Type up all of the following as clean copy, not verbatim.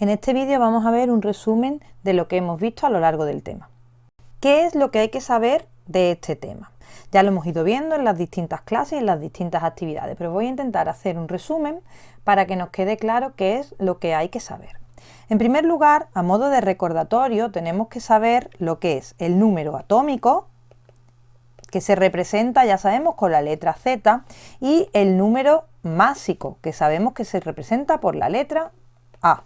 En este vídeo vamos a ver un resumen de lo que hemos visto a lo largo del tema. ¿Qué es lo que hay que saber de este tema? Ya lo hemos ido viendo en las distintas clases y en las distintas actividades, pero voy a intentar hacer un resumen para que nos quede claro qué es lo que hay que saber. En primer lugar, a modo de recordatorio, tenemos que saber lo que es el número atómico, que se representa, ya sabemos, con la letra Z, y el número másico, que sabemos que se representa por la letra A.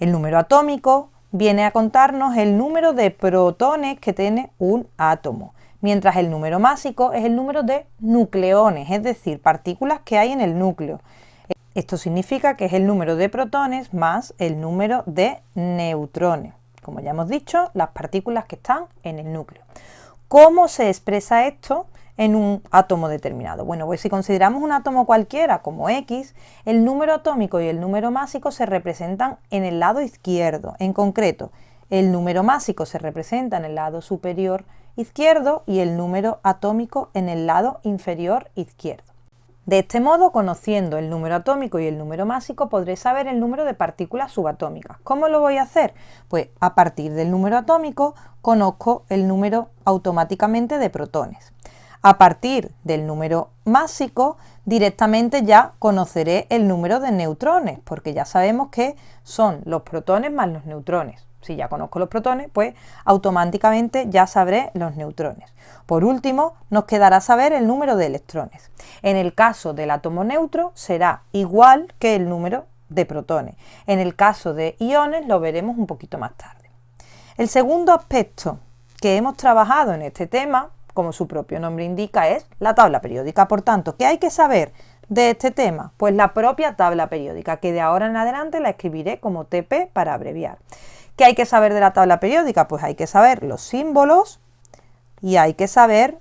El número atómico viene a contarnos el número de protones que tiene un átomo, mientras el número másico es el número de nucleones, es decir, partículas que hay en el núcleo. Esto significa que es el número de protones más el número de neutrones. Como ya hemos dicho, las partículas que están en el núcleo. ¿Cómo se expresa esto en un átomo determinado? Bueno, pues si consideramos un átomo cualquiera como X, el número atómico y el número másico se representan en el lado izquierdo. En concreto, el número másico se representa en el lado superior izquierdo y el número atómico en el lado inferior izquierdo. De este modo, conociendo el número atómico y el número másico, podré saber el número de partículas subatómicas. ¿Cómo lo voy a hacer? Pues a partir del número atómico conozco el número automáticamente de protones. A partir del número másico, directamente ya conoceré el número de neutrones, porque ya sabemos que son los protones más los neutrones. Si ya conozco los protones, pues automáticamente ya sabré los neutrones. Por último, nos quedará saber el número de electrones. En el caso del átomo neutro será igual que el número de protones. En el caso de iones lo veremos un poquito más tarde. El segundo aspecto que hemos trabajado en este tema, como su propio nombre indica, es la tabla periódica. Por tanto, ¿qué hay que saber de este tema? Pues la propia tabla periódica, que de ahora en adelante la escribiré como TP para abreviar. ¿Qué hay que saber de la tabla periódica? Pues hay que saber los símbolos y hay que saber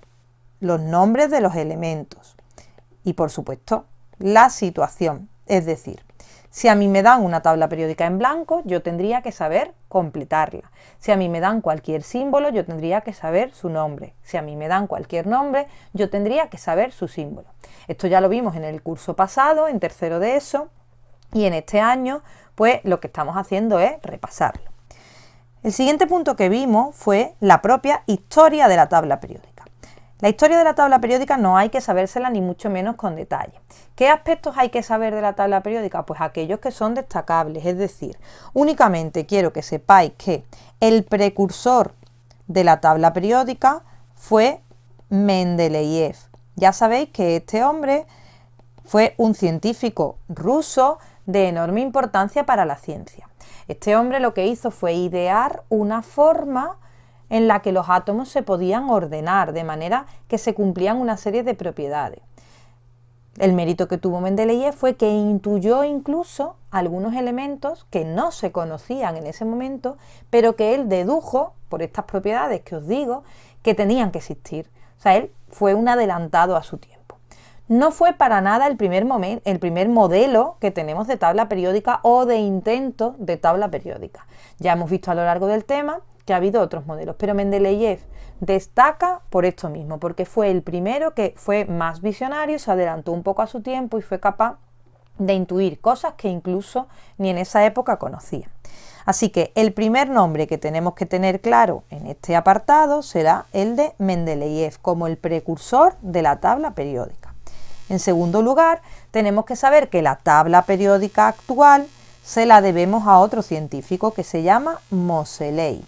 los nombres de los elementos. Y por supuesto, la situación. Es decir, si a mí me dan una tabla periódica en blanco, yo tendría que saber completarla. Si a mí me dan cualquier símbolo, yo tendría que saber su nombre. Si a mí me dan cualquier nombre, yo tendría que saber su símbolo. Esto ya lo vimos en el curso pasado, en tercero de ESO, y en este año, pues lo que estamos haciendo es repasarlo. El siguiente punto que vimos fue la propia historia de la tabla periódica. La historia de la tabla periódica no hay que sabérsela ni mucho menos con detalle. ¿Qué aspectos hay que saber de la tabla periódica? Pues aquellos que son destacables, es decir, únicamente quiero que sepáis que el precursor de la tabla periódica fue Mendeleev. Ya sabéis que este hombre fue un científico ruso de enorme importancia para la ciencia. Este hombre lo que hizo fue idear una forma en la que los átomos se podían ordenar, de manera que se cumplían una serie de propiedades. El mérito que tuvo Mendeleev fue que intuyó incluso algunos elementos que no se conocían en ese momento, pero que él dedujo, por estas propiedades que os digo, que tenían que existir. O sea, él fue un adelantado a su tiempo. No fue para nada el primer modelo que tenemos de tabla periódica o de intento de tabla periódica. Ya hemos visto a lo largo del tema que ha habido otros modelos, pero Mendeleev destaca por esto mismo, porque fue el primero que fue más visionario, se adelantó un poco a su tiempo y fue capaz de intuir cosas que incluso ni en esa época conocía. Así que el primer nombre que tenemos que tener claro en este apartado será el de Mendeleev, como el precursor de la tabla periódica. En segundo lugar, tenemos que saber que la tabla periódica actual se la debemos a otro científico que se llama Moseley.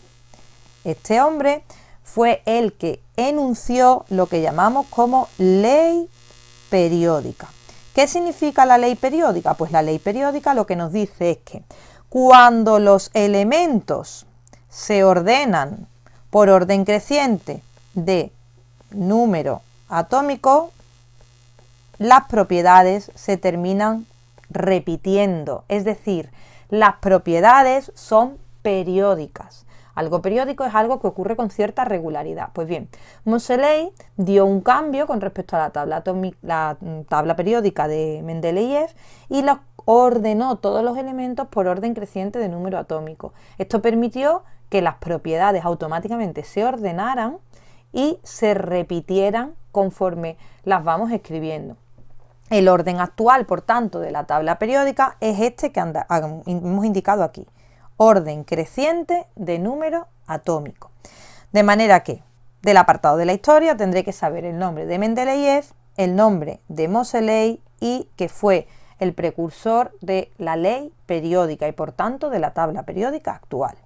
Este hombre fue el que enunció lo que llamamos como ley periódica. ¿Qué significa la ley periódica? Pues la ley periódica lo que nos dice es que cuando los elementos se ordenan por orden creciente de número atómico, las propiedades se terminan repitiendo, es decir, las propiedades son periódicas. Algo periódico es algo que ocurre con cierta regularidad. Pues bien, Moseley dio un cambio con respecto a la tabla periódica de Mendeleev y los ordenó todos los elementos por orden creciente de número atómico. Esto permitió que las propiedades automáticamente se ordenaran y se repitieran conforme las vamos escribiendo. El orden actual, por tanto, de la tabla periódica es este que hemos indicado aquí. Orden creciente de número atómico. De manera que, del apartado de la historia, tendré que saber el nombre de Mendeleev, el nombre de Moseley y que fue el precursor de la ley periódica y, por tanto, de la tabla periódica actual.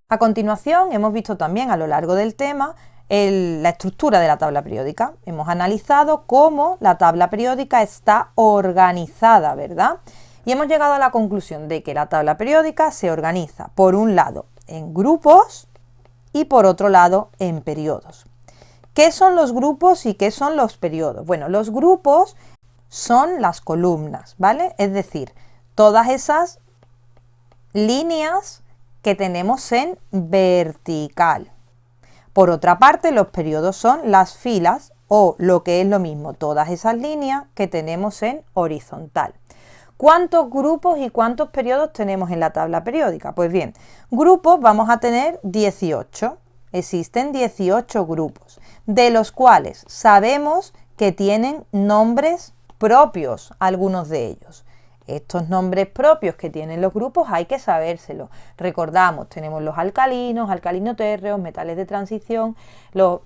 A continuación, hemos visto también a lo largo del tema la estructura de la tabla periódica. Hemos analizado cómo la tabla periódica está organizada, ¿verdad? Y hemos llegado a la conclusión de que la tabla periódica se organiza, por un lado, en grupos y por otro lado, en periodos. ¿Qué son los grupos y qué son los periodos? Bueno, los grupos son las columnas, ¿vale? Es decir, todas esas líneas que tenemos en vertical. Por otra parte, los periodos son las filas o, lo que es lo mismo, todas esas líneas que tenemos en horizontal. ¿Cuántos grupos y cuántos periodos tenemos en la tabla periódica? Pues bien, grupos vamos a tener 18. Existen 18 grupos, de los cuales sabemos que tienen nombres propios, algunos de ellos. Estos nombres propios que tienen los grupos hay que sabérselos. Recordamos, tenemos los alcalinos, alcalinotérreos, metales de transición, los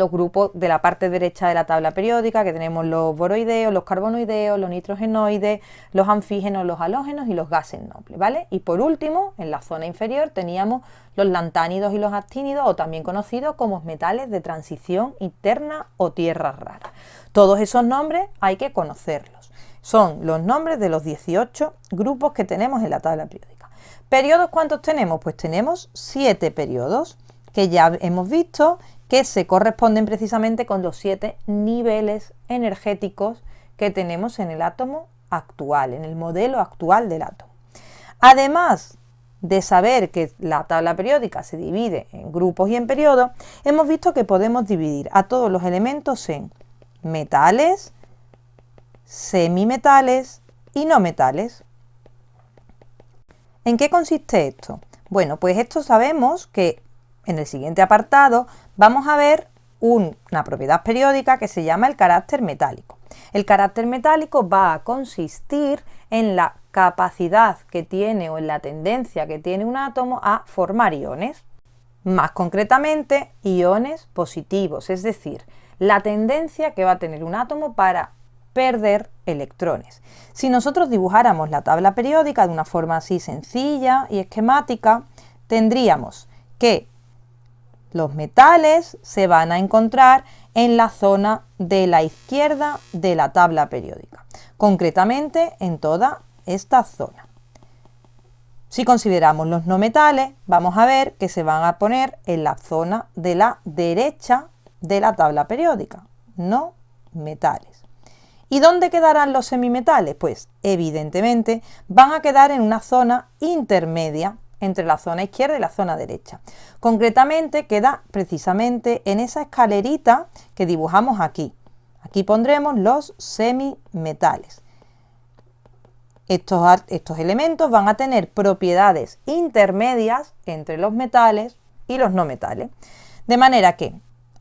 grupos de la parte derecha de la tabla periódica, que tenemos los boroideos, los carbonoideos, los nitrogenoides, los anfígenos, los halógenos y los gases nobles, ¿vale? Y por último, en la zona inferior teníamos los lantánidos y los actínidos, o también conocidos como metales de transición interna o tierras raras. Todos esos nombres hay que conocerlos. Son los nombres de los 18 grupos que tenemos en la tabla periódica. ¿Periodos cuántos tenemos? Pues tenemos 7 periodos, que ya hemos visto que se corresponden precisamente con los 7 niveles energéticos que tenemos en el átomo actual, en el modelo actual del átomo. Además de saber que la tabla periódica se divide en grupos y en periodos, hemos visto que podemos dividir a todos los elementos en metales, semimetales y no metales. ¿En qué consiste esto? Bueno, pues esto sabemos que en el siguiente apartado vamos a ver una propiedad periódica que se llama el carácter metálico. El carácter metálico va a consistir en la capacidad que tiene o en la tendencia que tiene un átomo a formar iones. Más concretamente, iones positivos, es decir, la tendencia que va a tener un átomo para perder electrones. Si nosotros dibujáramos la tabla periódica de una forma así sencilla y esquemática, tendríamos que los metales se van a encontrar en la zona de la izquierda de la tabla periódica, concretamente en toda esta zona. Si consideramos los no metales, vamos a ver que se van a poner en la zona de la derecha de la tabla periódica, no metales. ¿Y dónde quedarán los semimetales? Pues evidentemente van a quedar en una zona intermedia entre la zona izquierda y la zona derecha. Concretamente queda precisamente en esa escalerita que dibujamos aquí. Aquí pondremos los semimetales. Estos elementos van a tener propiedades intermedias entre los metales y los no metales. De manera que,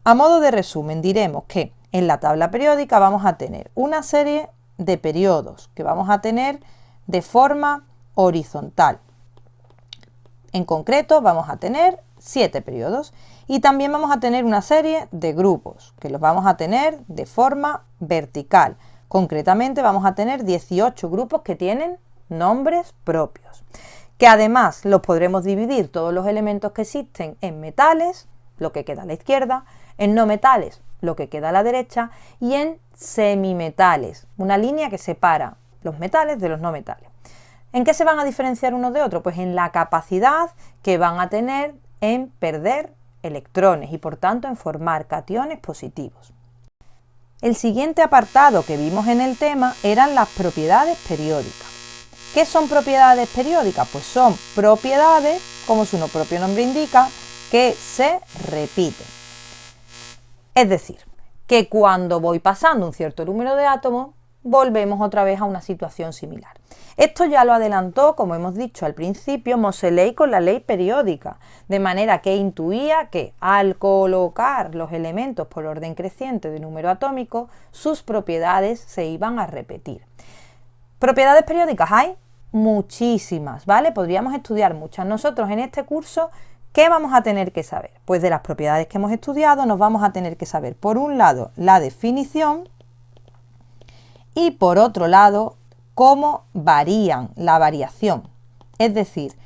a modo de resumen, diremos que en la tabla periódica vamos a tener una serie de periodos que vamos a tener de forma horizontal. En concreto vamos a tener 7 periodos y también vamos a tener una serie de grupos que los vamos a tener de forma vertical. Concretamente vamos a tener 18 grupos que tienen nombres propios, que además los podremos dividir todos los elementos que existen en metales, lo que queda a la izquierda, en no metales, lo que queda a la derecha, y en semimetales, una línea que separa los metales de los no metales. ¿En qué se van a diferenciar unos de otros? Pues en la capacidad que van a tener en perder electrones y por tanto en formar cationes positivos. El siguiente apartado que vimos en el tema eran las propiedades periódicas. ¿Qué son propiedades periódicas? Pues son propiedades, como su propio nombre indica, que se repiten. Es decir, que cuando voy pasando un cierto número de átomos, volvemos otra vez a una situación similar. Esto ya lo adelantó, como hemos dicho al principio, Moseley con la ley periódica, de manera que intuía que al colocar los elementos por orden creciente de número atómico, sus propiedades se iban a repetir. ¿Propiedades periódicas hay? Muchísimas, ¿vale? Podríamos estudiar muchas. Nosotros en este curso, ¿qué vamos a tener que saber? Pues de las propiedades que hemos estudiado nos vamos a tener que saber, por un lado, la definición y por otro lado, cómo varían, la variación. Es decir,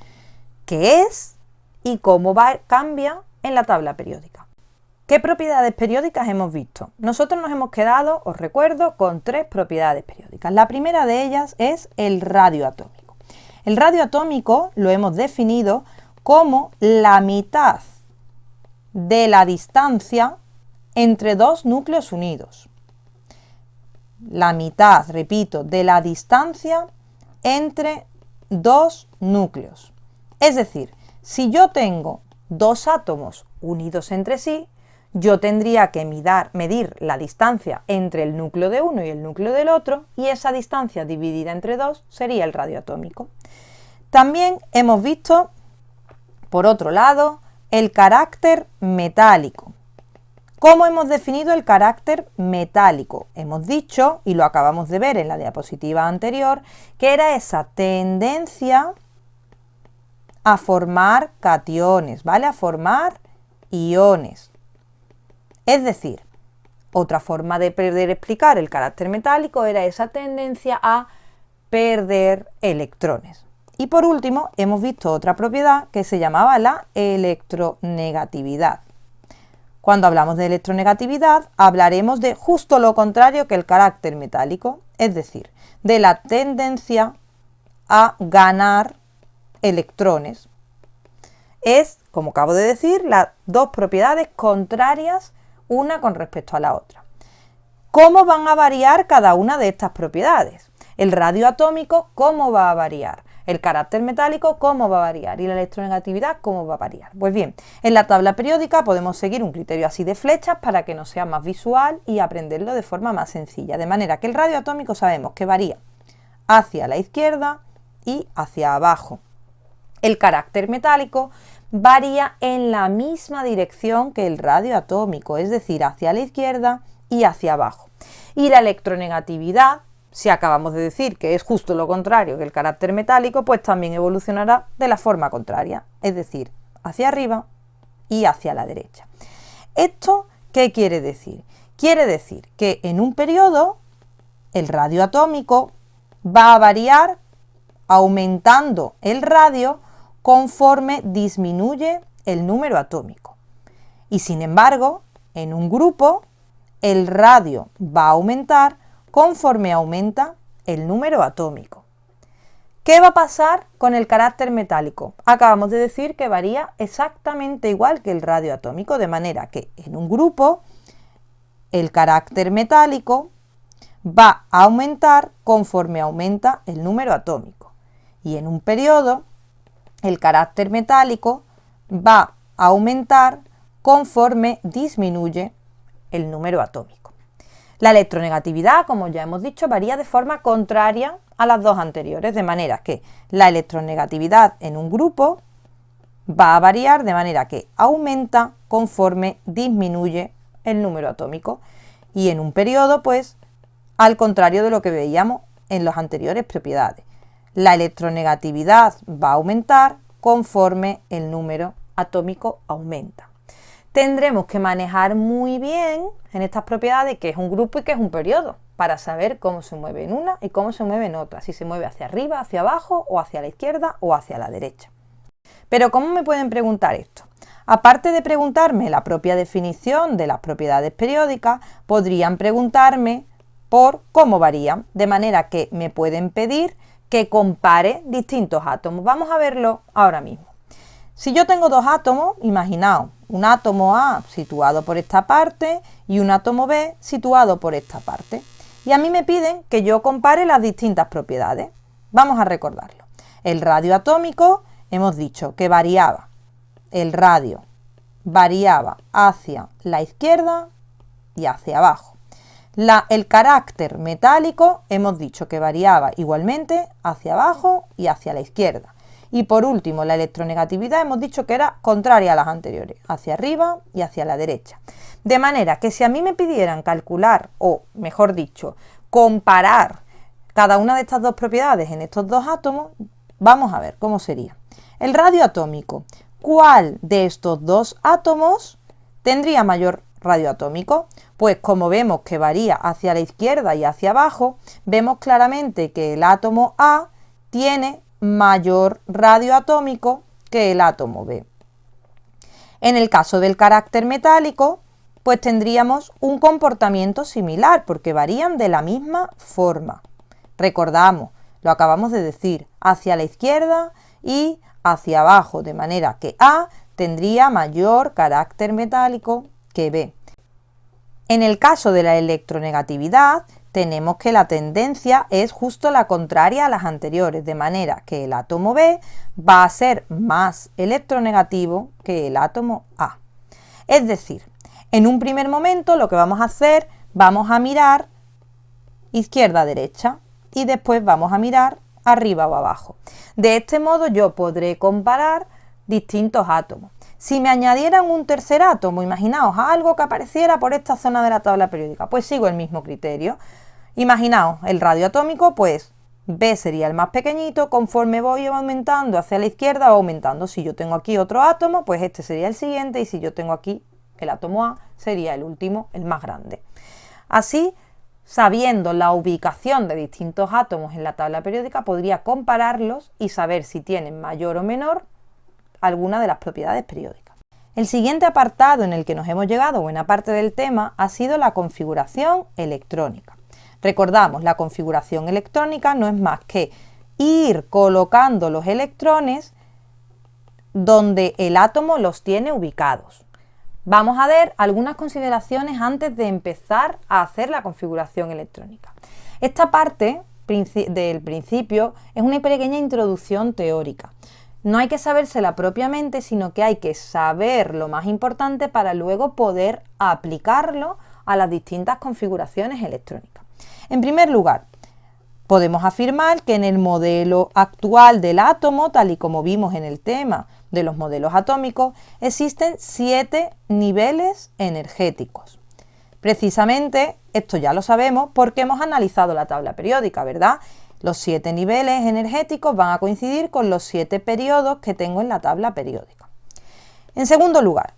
qué es y cómo cambia en la tabla periódica. ¿Qué propiedades periódicas hemos visto? Nosotros nos hemos quedado, os recuerdo, con 3 propiedades periódicas. La primera de ellas es el radio atómico. El radio atómico lo hemos definido como la mitad de la distancia entre 2 núcleos unidos. La mitad, repito, de la distancia entre 2 núcleos. Es decir, si yo tengo 2 átomos unidos entre sí, yo tendría que medir la distancia entre el núcleo de uno y el núcleo del otro, y esa distancia dividida entre 2 sería el radio atómico. También hemos visto, por otro lado, el carácter metálico. ¿Cómo hemos definido el carácter metálico? Hemos dicho, y lo acabamos de ver en la diapositiva anterior, que era esa tendencia a formar cationes, ¿vale? A formar iones. Es decir, otra forma de explicar el carácter metálico era esa tendencia a perder electrones. Y por último, hemos visto otra propiedad que se llamaba la electronegatividad. Cuando hablamos de electronegatividad, hablaremos de justo lo contrario que el carácter metálico, es decir, de la tendencia a ganar electrones. Es, como acabo de decir, las 2 propiedades contrarias una con respecto a la otra. ¿Cómo van a variar cada una de estas propiedades? El radio atómico, ¿cómo va a variar? El carácter metálico, ¿cómo va a variar? Y la electronegatividad, ¿cómo va a variar? Pues bien, en la tabla periódica podemos seguir un criterio así de flechas para que nos sea más visual y aprenderlo de forma más sencilla. De manera que el radio atómico sabemos que varía hacia la izquierda y hacia abajo. El carácter metálico varía en la misma dirección que el radio atómico, es decir, hacia la izquierda y hacia abajo. Y la electronegatividad, si acabamos de decir que es justo lo contrario que el carácter metálico, pues también evolucionará de la forma contraria, es decir, hacia arriba y hacia la derecha. ¿Esto qué quiere decir? Quiere decir que en un periodo el radio atómico va a variar aumentando el radio conforme disminuye el número atómico. Y sin embargo, en un grupo, el radio va a aumentar conforme aumenta el número atómico. ¿Qué va a pasar con el carácter metálico? Acabamos de decir que varía exactamente igual que el radio atómico, de manera que en un grupo, el carácter metálico va a aumentar conforme aumenta el número atómico. Y en un periodo, el carácter metálico va a aumentar conforme disminuye el número atómico. La electronegatividad, como ya hemos dicho, varía de forma contraria a las 2 anteriores, de manera que la electronegatividad en un grupo va a variar de manera que aumenta conforme disminuye el número atómico. Y en un periodo, pues, al contrario de lo que veíamos en las anteriores propiedades. La electronegatividad va a aumentar conforme el número atómico aumenta. Tendremos que manejar muy bien en estas propiedades qué es un grupo y qué es un periodo, para saber cómo se mueve en una y cómo se mueve en otra, si se mueve hacia arriba, hacia abajo, o hacia la izquierda o hacia la derecha. Pero ¿cómo me pueden preguntar esto? Aparte de preguntarme la propia definición de las propiedades periódicas, podrían preguntarme por cómo varían, de manera que me pueden pedir que compare distintos átomos. Vamos a verlo ahora mismo. Si yo tengo 2 átomos, imaginaos, un átomo A situado por esta parte y un átomo B situado por esta parte. Y a mí me piden que yo compare las distintas propiedades. Vamos a recordarlo. El radio atómico, hemos dicho que variaba. El radio variaba hacia la izquierda y hacia abajo. El carácter metálico hemos dicho que variaba igualmente hacia abajo y hacia la izquierda. Y por último, la electronegatividad hemos dicho que era contraria a las anteriores, hacia arriba y hacia la derecha. De manera que si a mí me pidieran calcular, o mejor dicho, comparar cada una de estas dos propiedades en estos dos átomos, vamos a ver cómo sería. El radio atómico, ¿cuál de estos dos átomos tendría mayor radio atómico? Pues como vemos que varía hacia la izquierda y hacia abajo, vemos claramente que el átomo A tiene mayor radio atómico que el átomo B. En el caso del carácter metálico, pues tendríamos un comportamiento similar porque varían de la misma forma. Recordamos, lo acabamos de decir, hacia la izquierda y hacia abajo, de manera que A tendría mayor carácter metálico que B. En el caso de la electronegatividad, tenemos que la tendencia es justo la contraria a las anteriores, de manera que el átomo B va a ser más electronegativo que el átomo A. Es decir, en un primer momento lo que vamos a hacer, vamos a mirar izquierda a derecha y después vamos a mirar arriba o abajo. De este modo yo podré comparar distintos átomos. Si me añadieran un tercer átomo, imaginaos algo que apareciera por esta zona de la tabla periódica, pues sigo el mismo criterio. Imaginaos el radio atómico, pues B sería el más pequeñito, conforme voy aumentando hacia la izquierda o aumentando. Si yo tengo aquí otro átomo, pues este sería el siguiente, y si yo tengo aquí el átomo A, sería el último, el más grande. Así, sabiendo la ubicación de distintos átomos en la tabla periódica, podría compararlos y saber si tienen mayor o menor alguna de las propiedades periódicas. El siguiente apartado en el que nos hemos llegado, buena parte del tema, ha sido la configuración electrónica. Recordamos, la configuración electrónica no es más que ir colocando los electrones donde el átomo los tiene ubicados. Vamos a ver algunas consideraciones antes de empezar a hacer la configuración electrónica. Esta parte del principio es una pequeña introducción teórica. No hay que sabérsela propiamente, sino que hay que saber lo más importante para luego poder aplicarlo a las distintas configuraciones electrónicas. En primer lugar, podemos afirmar que en el modelo actual del átomo, tal y como vimos en el tema de los modelos atómicos, existen 7 niveles energéticos. Precisamente esto ya lo sabemos porque hemos analizado la tabla periódica, ¿verdad? Los 7 niveles energéticos van a coincidir con los 7 periodos que tengo en la tabla periódica. En segundo lugar,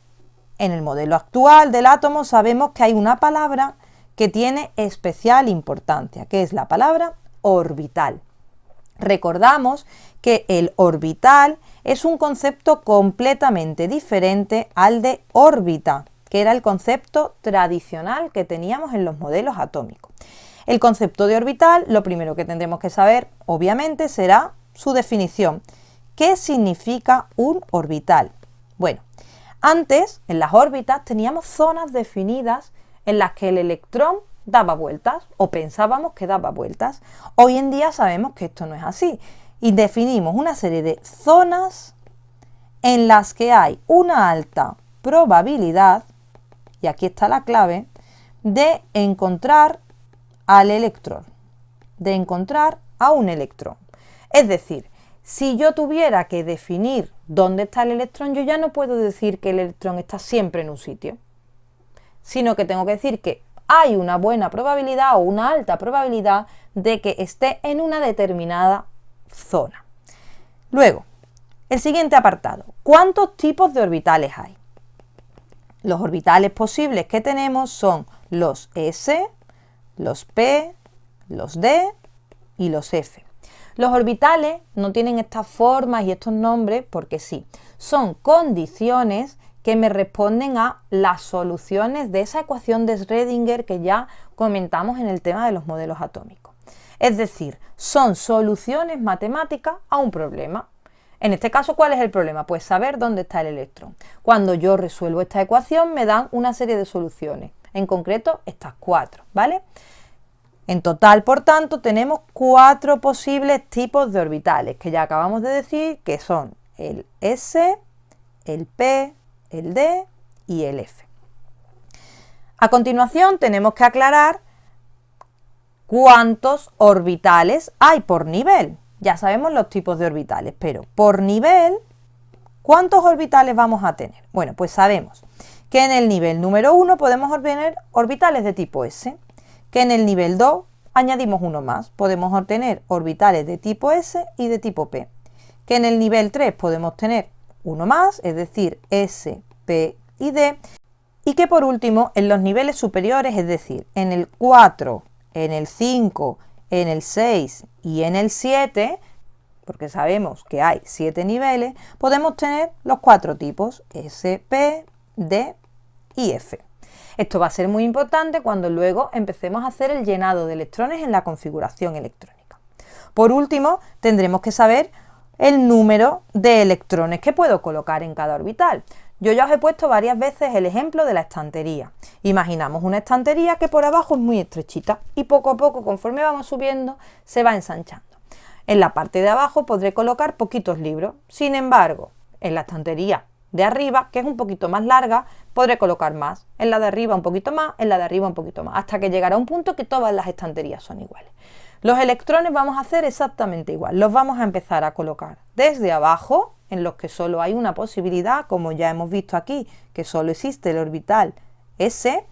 en el modelo actual del átomo sabemos que hay una palabra que tiene especial importancia, que es la palabra orbital. Recordamos que el orbital es un concepto completamente diferente al de órbita, que era el concepto tradicional que teníamos en los modelos atómicos. El concepto de orbital, lo primero que tendremos que saber, obviamente, será su definición. ¿Qué significa un orbital? Bueno, antes, en las órbitas, teníamos zonas definidas en las que el electrón daba vueltas, o pensábamos que daba vueltas. Hoy en día sabemos que esto no es así, y definimos una serie de zonas en las que hay una alta probabilidad, y aquí está la clave, de encontrar al electrón, de encontrar a un electrón. Es decir, si yo tuviera que definir dónde está el electrón, yo ya no puedo decir que el electrón está siempre en un sitio, sino que tengo que decir que hay una buena probabilidad o una alta probabilidad de que esté en una determinada zona. Luego, el siguiente apartado, ¿cuántos tipos de orbitales hay? Los orbitales posibles que tenemos son los S, los P, los D y los F. Los orbitales no tienen estas formas y estos nombres porque sí, son condiciones que me responden a las soluciones de esa ecuación de Schrödinger que ya comentamos en el tema de los modelos atómicos. Es decir, son soluciones matemáticas a un problema. En este caso, ¿cuál es el problema? Pues saber dónde está el electrón. Cuando yo resuelvo esta ecuación me dan una serie de soluciones, en concreto estas 4, ¿vale? En total, por tanto, tenemos 4 posibles tipos de orbitales, que ya acabamos de decir que son el S, el P, el D y el F. A continuación, tenemos que aclarar ¿Cuántos orbitales hay por nivel? Ya sabemos los tipos de orbitales, pero por nivel, ¿cuántos orbitales vamos a tener? Bueno, pues sabemos que en el nivel número 1 podemos obtener orbitales de tipo S, que en el nivel 2 añadimos uno más, podemos obtener orbitales de tipo S y de tipo P, que en el nivel 3 podemos tener uno más, es decir, S, P y D, y que por último en los niveles superiores, es decir, en el 4, en el 5, en el 6 y en el 7, porque sabemos que hay 7 niveles, podemos tener los 4 tipos S, P, D y F. Esto va a ser muy importante cuando luego empecemos a hacer el llenado de electrones en la configuración electrónica. Por último, tendremos que saber el número de electrones que puedo colocar en cada orbital. Yo ya os he puesto varias veces el ejemplo de la estantería. Imaginamos una estantería que por abajo es muy estrechita y poco a poco, conforme vamos subiendo, se va ensanchando. En la parte de abajo podré colocar poquitos libros. Sin embargo, en la estantería de arriba, que es un poquito más larga, podré colocar más. En la de arriba un poquito más, en la de arriba un poquito más, hasta que llegará un punto que todas las estanterías son iguales. Los electrones vamos a hacer exactamente igual. Los vamos a empezar a colocar desde abajo, en los que solo hay una posibilidad, como ya hemos visto aquí, que solo existe el orbital S,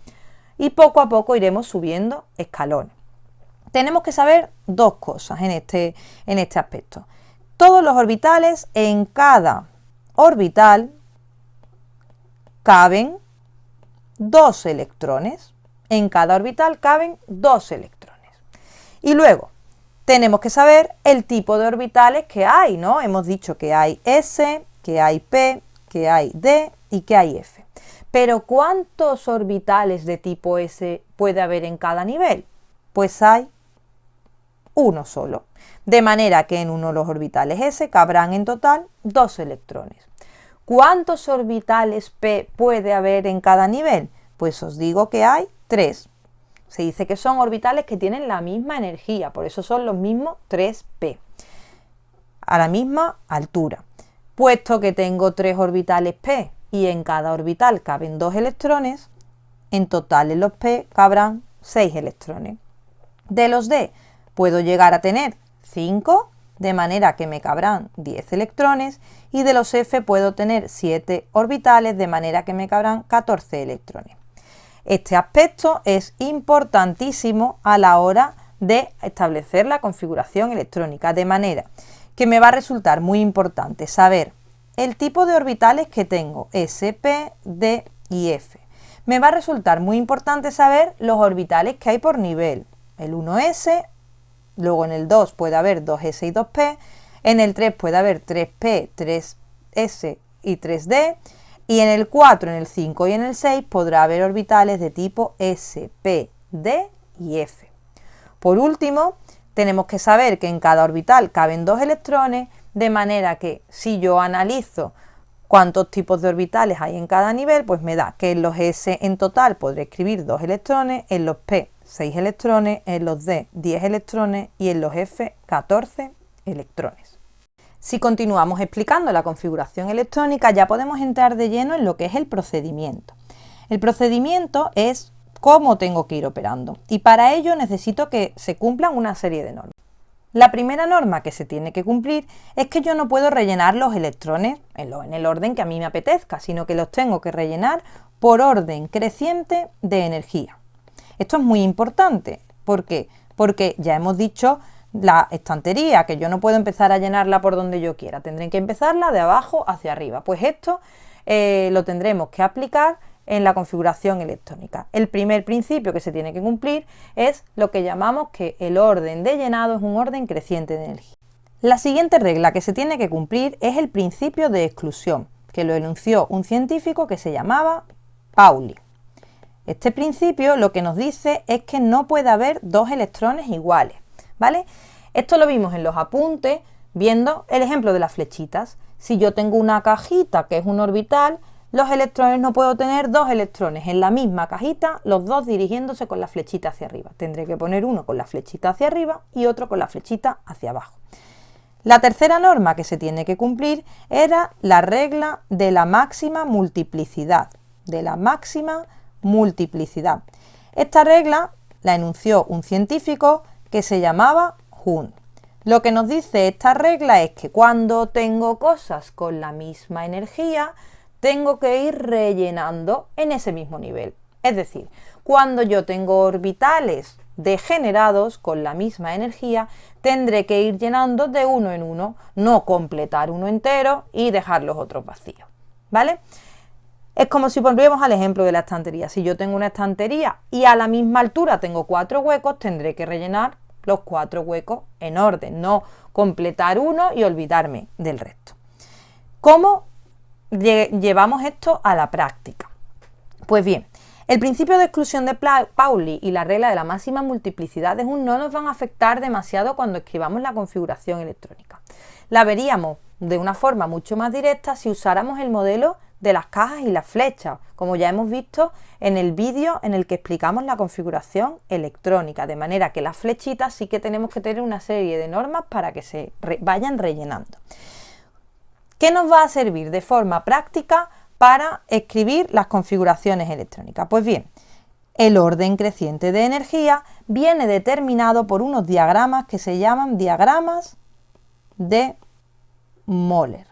y poco a poco iremos subiendo escalones. Tenemos que saber dos cosas en este aspecto. Todos los orbitales, en cada orbital caben 2 electrones. En cada orbital caben 2 electrones. Y luego tenemos que saber el tipo de orbitales que hay, ¿no? Hemos dicho que hay S, que hay P, que hay D y que hay F. Pero ¿cuántos orbitales de tipo S puede haber en cada nivel? Pues hay uno solo. De manera que en uno de los orbitales S cabrán en total 2 electrones. ¿Cuántos orbitales P puede haber en cada nivel? Pues os digo que hay 3. Se dice que son orbitales que tienen la misma energía, por eso son los mismos 3P, a la misma altura. Puesto que tengo 3 orbitales P y en cada orbital caben 2 electrones, en total en los P cabrán 6 electrones. De los D puedo llegar a tener 5, de manera que me cabrán 10 electrones, y de los F puedo tener 7 orbitales, de manera que me cabrán 14 electrones. Este aspecto es importantísimo a la hora de establecer la configuración electrónica, de manera que me va a resultar muy importante saber el tipo de orbitales que tengo, S, P, D y F. Me va a resultar muy importante saber los orbitales que hay por nivel. El 1S, luego en el 2 puede haber 2S y 2P, en el 3 puede haber 3P, 3S y 3D, y en el 4, en el 5 y en el 6 podrá haber orbitales de tipo S, P, D y F. Por último, tenemos que saber que en cada orbital caben 2 electrones, de manera que si yo analizo cuántos tipos de orbitales hay en cada nivel, pues me da que en los S en total podré escribir 2 electrones, en los P 6 electrones, en los D 10 electrones y en los F 14 electrones. Si continuamos explicando la configuración electrónica, ya podemos entrar de lleno en lo que es el procedimiento. El procedimiento es cómo tengo que ir operando, y para ello necesito que se cumplan una serie de normas. La primera norma que se tiene que cumplir es que yo no puedo rellenar los electrones en el orden que a mí me apetezca, sino que los tengo que rellenar por orden creciente de energía. Esto es muy importante. ¿Por qué? Porque ya hemos dicho la estantería, que yo no puedo empezar a llenarla por donde yo quiera, tendré que empezarla de abajo hacia arriba. Pues esto lo tendremos que aplicar en la configuración electrónica. El primer principio que se tiene que cumplir es lo que llamamos que el orden de llenado es un orden creciente de energía. La siguiente regla que se tiene que cumplir es el principio de exclusión, que lo enunció un científico que se llamaba Pauli. Este principio lo que nos dice es que no puede haber 2 electrones iguales, ¿vale? Esto lo vimos en los apuntes viendo el ejemplo de las flechitas. Si yo tengo una cajita que es un orbital, los electrones no puedo tener 2 electrones en la misma cajita, los dos dirigiéndose con la flechita hacia arriba. Tendré que poner uno con la flechita hacia arriba y otro con la flechita hacia abajo. La tercera norma que se tiene que cumplir era la regla de la máxima multiplicidad. Esta regla la enunció un científico que se llamaba Hund. Lo que nos dice esta regla es que cuando tengo cosas con la misma energía, tengo que ir rellenando en ese mismo nivel. Es decir, cuando yo tengo orbitales degenerados con la misma energía, tendré que ir llenando de uno en uno, no completar uno entero y dejar los otros vacíos, ¿vale? Es como si volviéramos al ejemplo de la estantería. Si yo tengo una estantería y a la misma altura tengo 4 huecos, tendré que rellenar los 4 huecos en orden, no completar uno y olvidarme del resto. ¿Cómo llevamos esto a la práctica? Pues bien, el principio de exclusión de Pauli y la regla de la máxima multiplicidad de Hund no nos van a afectar demasiado cuando escribamos la configuración electrónica. La veríamos de una forma mucho más directa si usáramos el modelo de las cajas y las flechas, como ya hemos visto en el vídeo en el que explicamos la configuración electrónica, de manera que las flechitas sí que tenemos que tener una serie de normas para que se vayan rellenando. ¿Qué nos va a servir de forma práctica para escribir las configuraciones electrónicas? Pues bien, el orden creciente de energía viene determinado por unos diagramas que se llaman diagramas de Moller.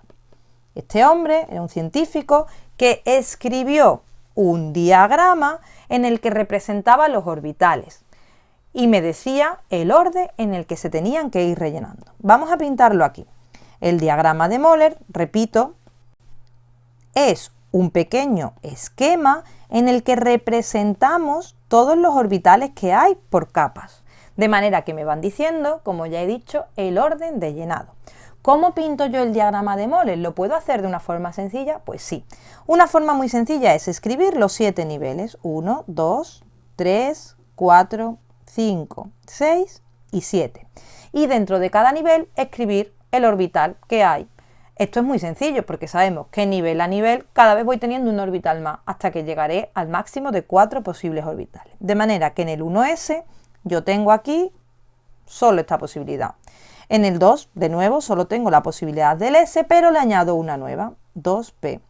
Este hombre era un científico que escribió un diagrama en el que representaba los orbitales y me decía el orden en el que se tenían que ir rellenando. Vamos a pintarlo aquí. El diagrama de Moller, repito, es un pequeño esquema en el que representamos todos los orbitales que hay por capas, de manera que me van diciendo, como ya he dicho, el orden de llenado. ¿Cómo pinto yo el diagrama de Moller? ¿Lo puedo hacer de una forma sencilla? Pues sí. Una forma muy sencilla es escribir los 7 niveles. 1, 2, 3, 4, 5, 6 y 7. Y dentro de cada nivel escribir el orbital que hay. Esto es muy sencillo porque sabemos que nivel a nivel cada vez voy teniendo un orbital más hasta que llegaré al máximo de 4 posibles orbitales. De manera que en el 1s yo tengo aquí solo esta posibilidad. En el 2, de nuevo, solo tengo la posibilidad del S, pero le añado una nueva, 2P.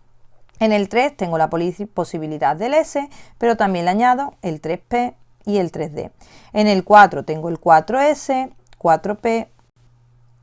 En el 3 tengo la posibilidad del S, pero también le añado el 3P y el 3D. En el 4 tengo el 4S, 4P,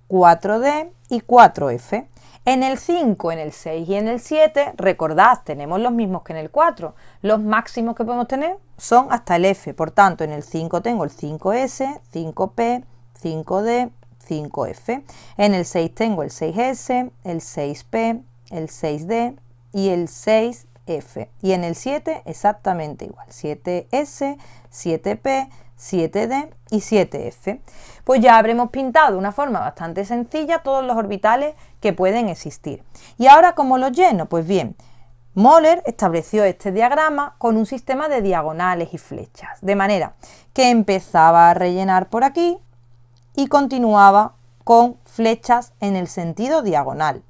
4D y 4F. En el 5, en el 6 y en el 7, recordad, tenemos los mismos que en el 4. Los máximos que podemos tener son hasta el F. Por tanto, en el 5 tengo el 5S, 5P, 5D, 5F. En el 6 tengo el 6S, el 6P, el 6D y el 6F. Y en el 7 exactamente igual. 7S, 7P, 7D y 7F. Pues ya habremos pintado de una forma bastante sencilla todos los orbitales que pueden existir. ¿Y ahora cómo los lleno? Pues bien, Moller estableció este diagrama con un sistema de diagonales y flechas, de manera que empezaba a rellenar por aquí y continuaba con flechas en el sentido diagonal.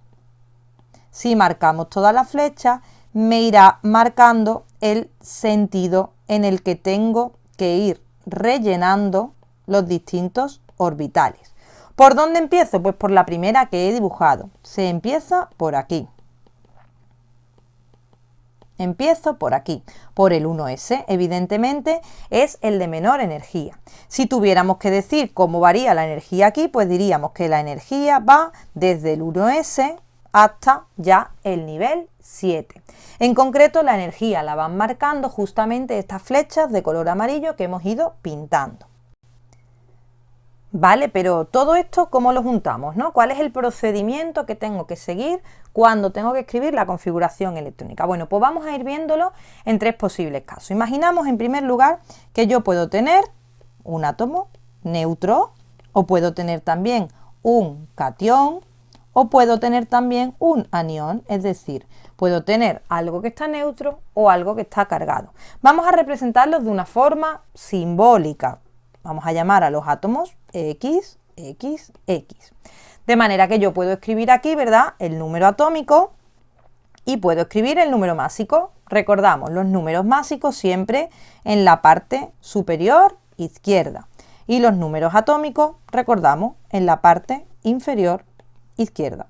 Si marcamos todas las flechas, me irá marcando el sentido en el que tengo que ir rellenando los distintos orbitales. ¿Por dónde empiezo? Pues por la primera que he dibujado. Se empieza por aquí. Empiezo por aquí, por el 1S, evidentemente es el de menor energía. Si tuviéramos que decir cómo varía la energía aquí, pues diríamos que la energía va desde el 1S hasta ya el nivel 7. En concreto, la energía la van marcando justamente estas flechas de color amarillo que hemos ido pintando. Vale, pero todo esto, ¿cómo lo juntamos, no? ¿Cuál es el procedimiento que tengo que seguir cuando tengo que escribir la configuración electrónica? Bueno, pues vamos a ir viéndolo en 3 posibles casos. Imaginamos en primer lugar que yo puedo tener un átomo neutro, o puedo tener también un catión, o puedo tener también un anión, es decir, puedo tener algo que está neutro o algo que está cargado. Vamos a representarlos de una forma simbólica. Vamos a llamar a los átomos X, X, X. De manera que yo puedo escribir aquí, ¿verdad?, el número atómico y puedo escribir el número másico. Recordamos, los números másicos siempre en la parte superior izquierda. Y los números atómicos, recordamos, en la parte inferior izquierda.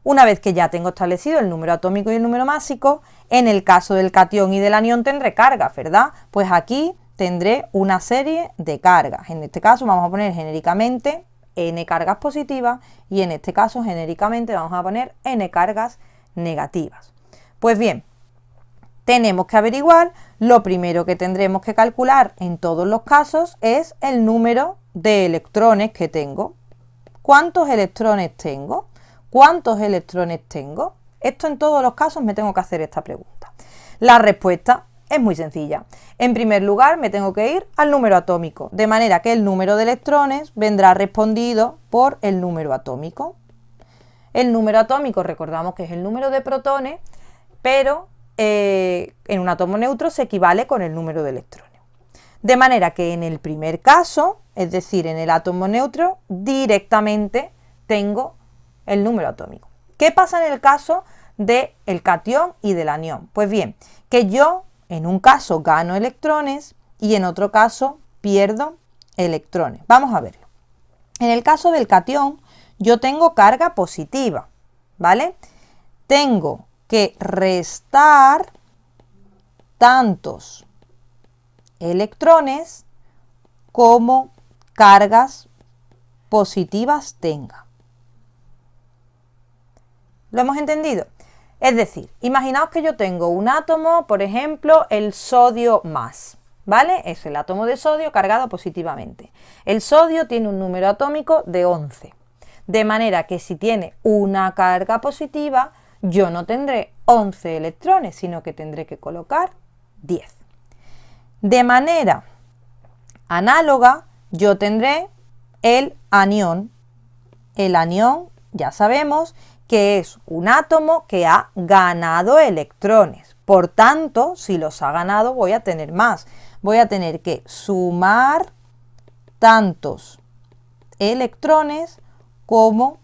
Una vez que ya tengo establecido el número atómico y el número másico, en el caso del catión y del anión tendré cargas, ¿verdad? Pues aquí tendré una serie de cargas. En este caso vamos a poner genéricamente n cargas positivas y en este caso genéricamente vamos a poner n cargas negativas. Pues bien, tenemos que averiguar, lo primero que tendremos que calcular en todos los casos es el número de electrones que tengo. ¿Cuántos electrones tengo? ¿Cuántos electrones tengo? Esto en todos los casos me tengo que hacer esta pregunta. La respuesta es muy sencilla. En primer lugar me tengo que ir al número atómico, de manera que el número de electrones vendrá respondido por el número atómico. El número atómico recordamos que es el número de protones, pero en un átomo neutro se equivale con el número de electrones. De manera que en el primer caso, es decir, en el átomo neutro, directamente tengo el número atómico. ¿Qué pasa en el caso del catión y del anión? Pues bien, que yo en un caso gano electrones y en otro caso pierdo electrones. Vamos a verlo. En el caso del catión, yo tengo carga positiva, ¿vale? Tengo que restar tantos electrones como cargas positivas tenga. ¿Lo hemos entendido? Es decir, imaginaos que yo tengo un átomo, por ejemplo, el sodio más, ¿vale? Es el átomo de sodio cargado positivamente. El sodio tiene un número atómico de 11, de manera que si tiene una carga positiva, yo no tendré 11 electrones, sino que tendré que colocar 10. De manera análoga, yo tendré el anión. El anión, ya sabemos, que es un átomo que ha ganado electrones. Por tanto, si los ha ganado, voy a tener más. Voy a tener que sumar tantos electrones como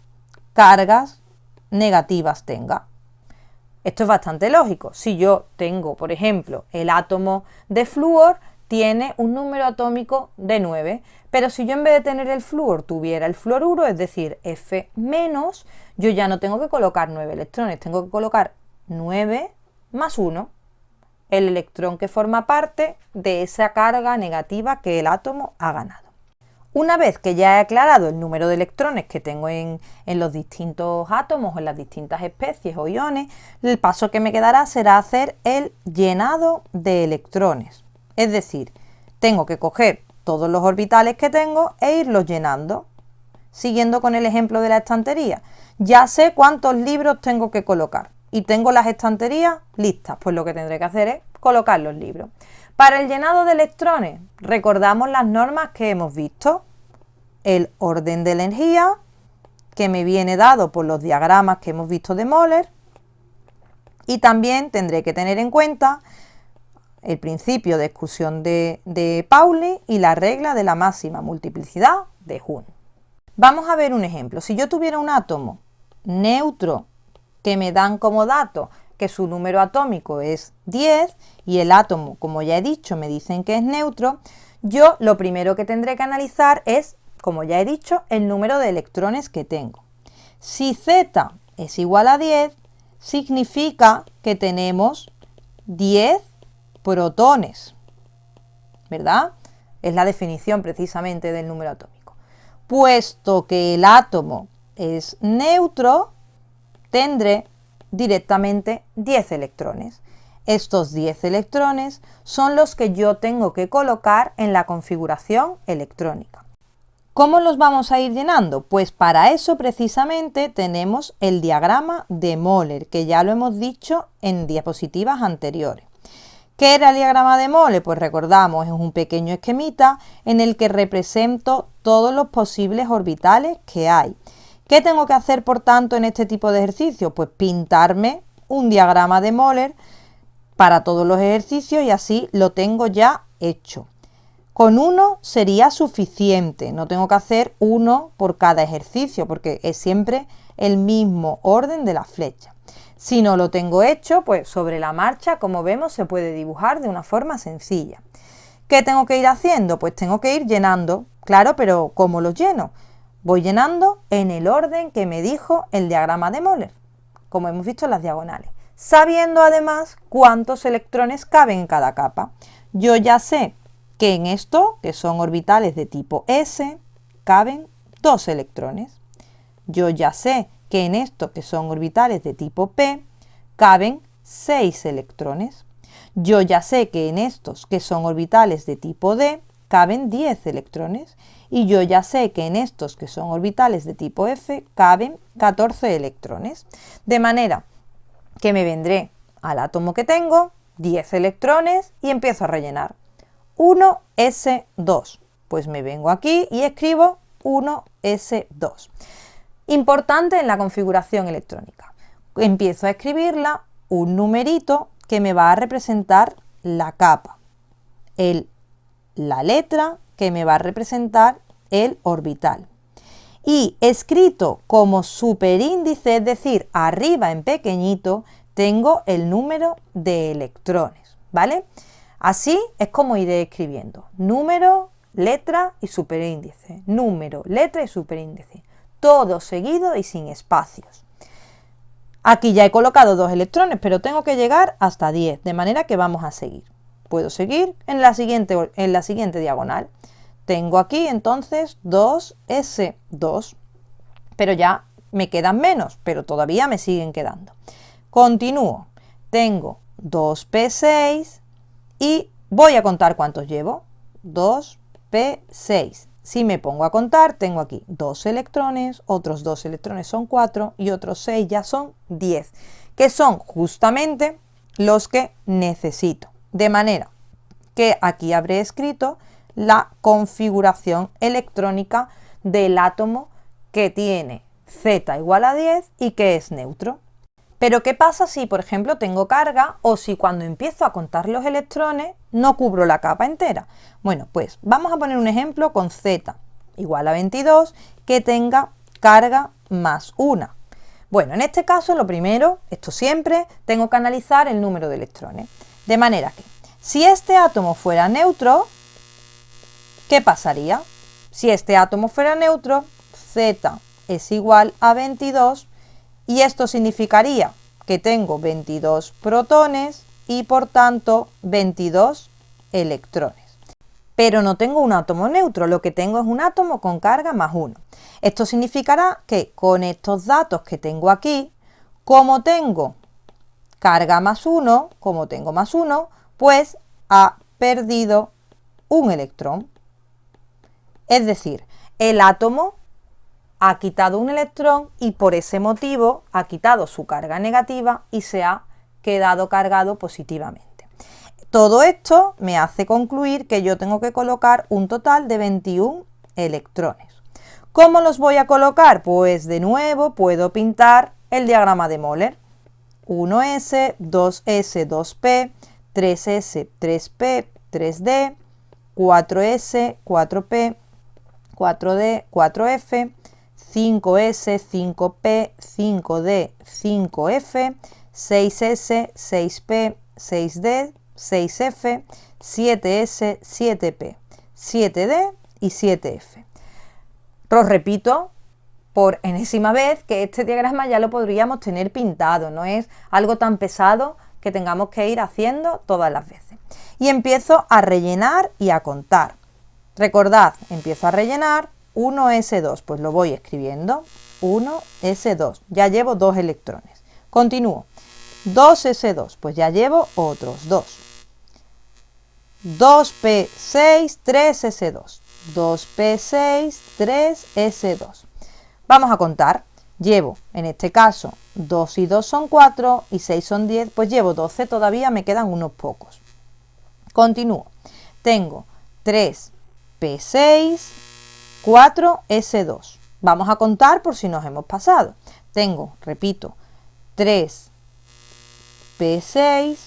cargas negativas tenga. Esto es bastante lógico. Si yo tengo, por ejemplo, el átomo de flúor, tiene un número atómico de 9, pero si yo en vez de tener el flúor tuviera el fluoruro, es decir, F-, yo ya no tengo que colocar 9 electrones, tengo que colocar 9 más 1, el electrón que forma parte de esa carga negativa que el átomo ha ganado. Una vez que ya he aclarado el número de electrones que tengo en los distintos átomos o en las distintas especies o iones, el paso que me quedará será hacer el llenado de electrones. Es decir, tengo que coger todos los orbitales que tengo e irlos llenando. Siguiendo con el ejemplo de la estantería, ya sé cuántos libros tengo que colocar y tengo las estanterías listas, pues lo que tendré que hacer es colocar los libros. Para el llenado de electrones, recordamos las normas que hemos visto. El orden de energía, que me viene dado por los diagramas que hemos visto de Moller. Y también tendré que tener en cuenta el principio de exclusión de Pauli y la regla de la máxima multiplicidad de Hund. Vamos a ver un ejemplo. Si yo tuviera un átomo neutro que me dan como dato que su número atómico es 10 y el átomo, como ya he dicho, me dicen que es neutro, yo lo primero que tendré que analizar es, como ya he dicho, el número de electrones que tengo. Si Z es igual a 10, significa que tenemos 10 protones, ¿verdad? Es la definición precisamente del número atómico. Puesto que el átomo es neutro, tendré directamente 10 electrones. Estos 10 electrones son los que yo tengo que colocar en la configuración electrónica. ¿Cómo los vamos a ir llenando? Pues para eso precisamente tenemos el diagrama de Moller, que ya lo hemos dicho en diapositivas anteriores. ¿Qué era el diagrama de Moller? Pues recordamos, es un pequeño esquemita en el que represento todos los posibles orbitales que hay. ¿Qué tengo que hacer, por tanto, en este tipo de ejercicios? Pues pintarme un diagrama de Moller para todos los ejercicios y así lo tengo ya hecho. Con uno sería suficiente, no tengo que hacer uno por cada ejercicio porque es siempre el mismo orden de las flechas. Si no lo tengo hecho, pues sobre la marcha, como vemos, se puede dibujar de una forma sencilla. ¿Qué tengo que ir haciendo? Pues tengo que ir llenando, claro, pero ¿cómo los lleno? Voy llenando en el orden que me dijo el diagrama de Moller, como hemos visto en las diagonales, sabiendo además cuántos electrones caben en cada capa. Yo ya sé que en esto, que son orbitales de tipo S, caben 2 electrones. Yo ya sé que en esto, que son orbitales de tipo P, caben 6 electrones. Yo ya sé que en estos, que son orbitales de tipo D, caben 10 electrones. Y yo ya sé que en estos, que son orbitales de tipo F, caben 14 electrones. De manera que me vendré al átomo que tengo, 10 electrones, y empiezo a rellenar. 1s2. Pues me vengo aquí y escribo 1s2. Importante en la configuración electrónica. Empiezo a escribirla un numerito que me va a representar la capa, la letra que me va a representar el orbital. Y escrito como superíndice, es decir, arriba en pequeñito, tengo el número de electrones, ¿vale? Así es como iré escribiendo. Número, letra y superíndice. Número, letra y superíndice. Todo seguido y sin espacios. Aquí ya he colocado 2 electrones, pero tengo que llegar hasta 10, de manera que vamos a seguir. Puedo seguir en la siguiente diagonal. Tengo aquí entonces 2s2, pero ya me quedan menos, pero todavía me siguen quedando. Continúo. Tengo 2p6 y voy a contar cuántos llevo. 2p6. Si me pongo a contar, tengo aquí 2 electrones, otros 2 electrones son 4 y otros 6 ya son 10, que son justamente los que necesito. De manera que aquí habré escrito la configuración electrónica del átomo que tiene Z igual a 10 y que es neutro. Pero ¿qué pasa si, por ejemplo, tengo carga o si cuando empiezo a contar los electrones no cubro la capa entera? Bueno, pues vamos a poner un ejemplo con Z igual a 22 que tenga carga más 1. Bueno, en este caso lo primero, esto siempre, tengo que analizar el número de electrones. De manera que si este átomo fuera neutro, ¿qué pasaría? Si este átomo fuera neutro, Z es igual a 22 y esto significaría que tengo 22 protones y por tanto 22 electrones. Pero no tengo un átomo neutro, lo que tengo es un átomo con carga más 1. Esto significará que con estos datos que tengo aquí, como tengo carga más 1, como tengo más 1, pues ha perdido un electrón. Es decir, el átomo ha quitado un electrón y por ese motivo ha quitado su carga negativa y se ha quedado cargado positivamente. Todo esto me hace concluir que yo tengo que colocar un total de 21 electrones. ¿Cómo los voy a colocar? Pues de nuevo puedo pintar el diagrama de Moller. 1s, 2s, 2p, 3s, 3p, 3d, 4s, 4p, 4d, 4f, 5s, 5p, 5d, 5f, 6s, 6p, 6d, 6f, 7s, 7p, 7d y 7f. Os repito por enésima vez que este diagrama ya lo podríamos tener pintado, no es algo tan pesado que tengamos que ir haciendo todas las veces. Y empiezo a rellenar y a contar. Recordad, empiezo a rellenar 1s2, pues lo voy escribiendo, 1s2, ya llevo 2 electrones. Continúo, 2s2, pues ya llevo otros 2. 2p6, 3s2, 2p6, 3s2. Vamos a contar, llevo, en este caso, 2 y 2 son 4 y 6 son 10, pues llevo 12, todavía me quedan unos pocos. Continúo, tengo 3p6, 4s2. Vamos a contar por si nos hemos pasado. Tengo, repito, 3p6,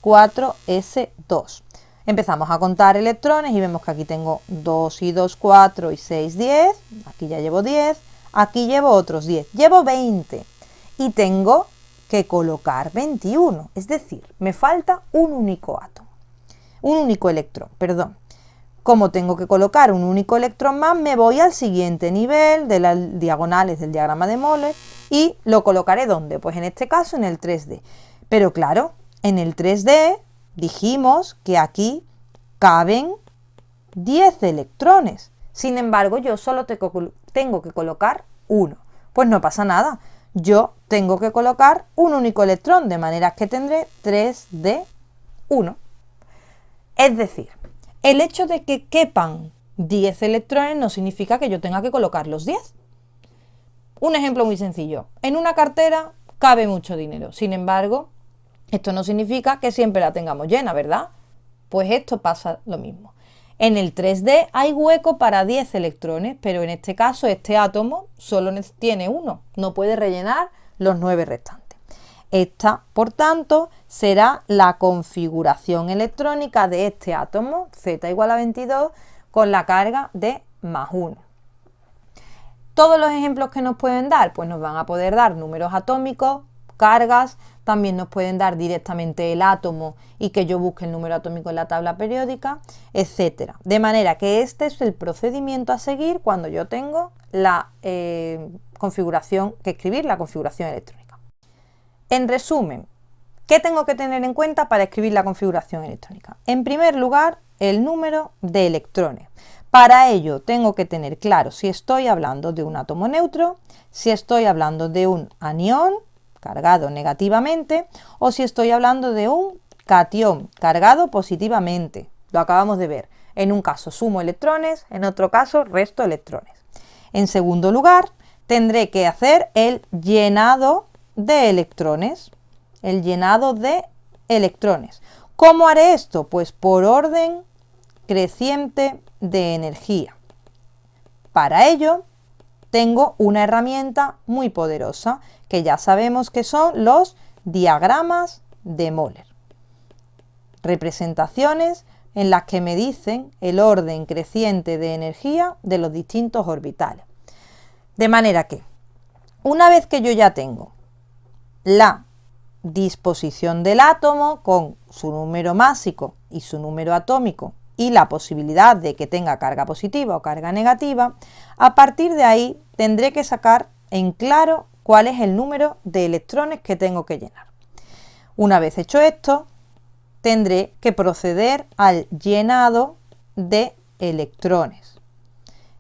4s2. Empezamos a contar electrones y vemos que aquí tengo 2 y 2, 4 y 6, 10. Aquí ya llevo 10. Aquí llevo otros 10. Llevo 20. Y tengo que colocar 21. Es decir, me falta un único átomo. Un único electrón, perdón. Como tengo que colocar un único electrón más, me voy al siguiente nivel de las diagonales del diagrama de Moller y lo colocaré ¿dónde? Pues en este caso en el 3D. Pero claro, en el 3D dijimos que aquí caben 10 electrones. Sin embargo, yo solo tengo que colocar uno. Pues no pasa nada. Yo tengo que colocar un único electrón, de manera que tendré 3d1. Es decir, el hecho de que quepan 10 electrones no significa que yo tenga que colocar los 10. Un ejemplo muy sencillo. En una cartera cabe mucho dinero. Sin embargo, esto no significa que siempre la tengamos llena, ¿verdad? Pues esto pasa lo mismo. En el 3D hay hueco para 10 electrones, pero en este caso este átomo solo tiene uno, no puede rellenar los 9 restantes. Esta, por tanto, será la configuración electrónica de este átomo, Z igual a 22, con la carga de +1. Todos los ejemplos que nos pueden dar, pues nos van a poder dar números atómicos, cargas, también nos pueden dar directamente el átomo y que yo busque el número atómico en la tabla periódica, etc. De manera que este es el procedimiento a seguir cuando yo tengo la configuración que escribir, la configuración electrónica. En resumen, ¿qué tengo que tener en cuenta para escribir la configuración electrónica? En primer lugar, el número de electrones. Para ello tengo que tener claro si estoy hablando de un átomo neutro, si estoy hablando de un anión cargado negativamente o si estoy hablando de un catión cargado positivamente. Lo acabamos de ver. En un caso sumo electrones, en otro caso resto electrones. En segundo lugar, tendré que hacer el llenado de electrones. El llenado de electrones. ¿Cómo haré esto? Pues por orden creciente de energía. Para ello, tengo una herramienta muy poderosa que ya sabemos que son los diagramas de Moller. Representaciones en las que me dicen el orden creciente de energía de los distintos orbitales. De manera que, una vez que yo ya tengo la disposición del átomo con su número másico y su número atómico y la posibilidad de que tenga carga positiva o carga negativa, a partir de ahí tendré que sacar en claro cuál es el número de electrones que tengo que llenar. Una vez hecho esto, tendré que proceder al llenado de electrones.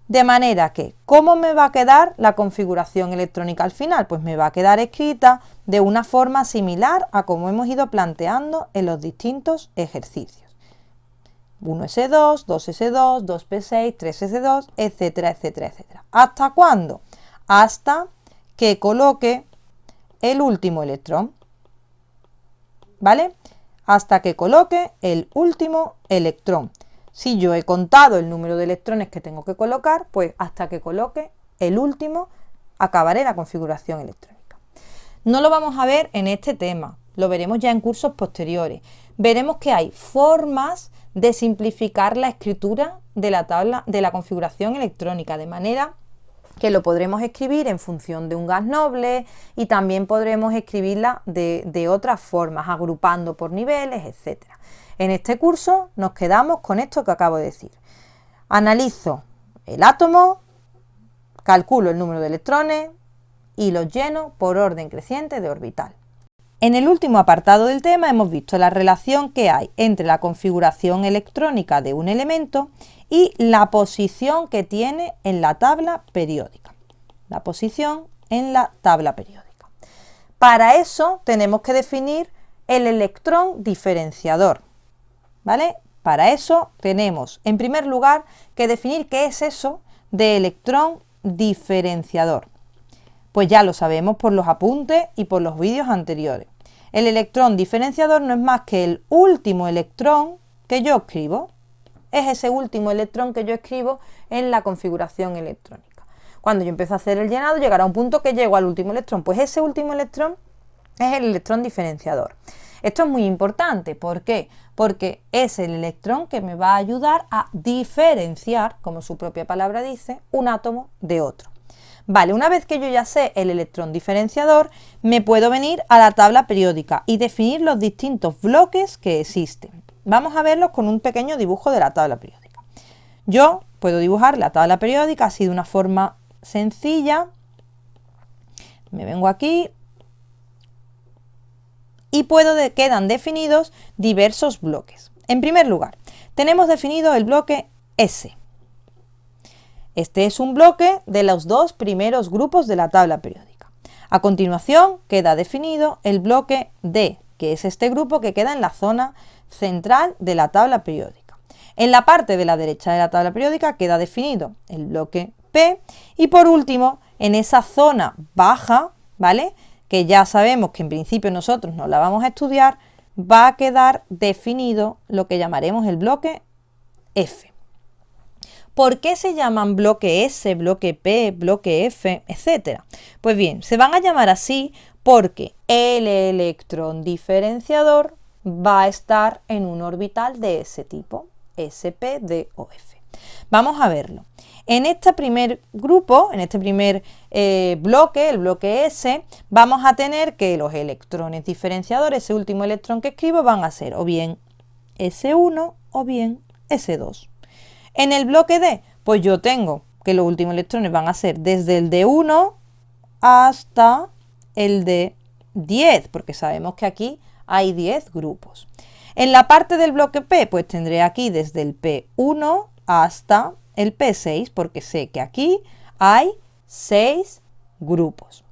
De manera que, ¿cómo me va a quedar la configuración electrónica al final? Pues me va a quedar escrita de una forma similar a como hemos ido planteando en los distintos ejercicios. 1s2, 2s2, 2p6, 3s2, etcétera, etcétera, etcétera. ¿Hasta cuándo? Hasta que coloque el último electrón. ¿Vale? Hasta que coloque el último electrón. Si yo he contado el número de electrones que tengo que colocar, pues hasta que coloque el último acabaré la configuración electrónica. No lo vamos a ver en este tema, lo veremos ya en cursos posteriores. Veremos que hay formas de simplificar la escritura de la tabla de la configuración electrónica, de manera que lo podremos escribir en función de un gas noble y también podremos escribirla de otras formas, agrupando por niveles, etc. En este curso nos quedamos con esto que acabo de decir. Analizo el átomo, calculo el número de electrones y los lleno por orden creciente de orbital. En el último apartado del tema hemos visto la relación que hay entre la configuración electrónica de un elemento y la posición que tiene en la tabla periódica. La posición en la tabla periódica. Para eso tenemos que definir el electrón diferenciador. ¿Vale? Para eso tenemos, en primer lugar, que definir qué es eso de electrón diferenciador. Pues ya lo sabemos por los apuntes y por los vídeos anteriores. El electrón diferenciador no es más que el último electrón que yo escribo. Es ese último electrón que yo escribo en la configuración electrónica. Cuando yo empiezo a hacer el llenado, llegará un punto que llego al último electrón. Pues ese último electrón es el electrón diferenciador. Esto es muy importante. ¿Por qué? Porque es el electrón que me va a ayudar a diferenciar, como su propia palabra dice, un átomo de otro. Vale, una vez que yo ya sé el electrón diferenciador, me puedo venir a la tabla periódica y definir los distintos bloques que existen. Vamos a verlos con un pequeño dibujo de la tabla periódica. Yo puedo dibujar la tabla periódica así de una forma sencilla. Me vengo aquí y quedan definidos diversos bloques. En primer lugar, tenemos definido el bloque S. Este es un bloque de los dos primeros grupos de la tabla periódica. A continuación queda definido el bloque D, que es este grupo que queda en la zona central de la tabla periódica. En la parte de la derecha de la tabla periódica queda definido el bloque P y por último en esa zona baja, ¿vale?, que ya sabemos que en principio nosotros no la vamos a estudiar, va a quedar definido lo que llamaremos el bloque F. ¿Por qué se llaman bloque S, bloque P, bloque F, etcétera? Pues bien, se van a llamar así porque el electrón diferenciador va a estar en un orbital de ese tipo, S, P, D o F. Vamos a verlo. En este primer grupo, en este primer bloque, el bloque S, vamos a tener que los electrones diferenciadores, ese último electrón que escribo, van a ser o bien S1 o bien S2. En el bloque D, pues yo tengo que los últimos electrones van a ser desde el D1 hasta el D10, porque sabemos que aquí hay 10 grupos. En la parte del bloque P, pues tendré aquí desde el P1 hasta el P6, porque sé que aquí hay 6 grupos.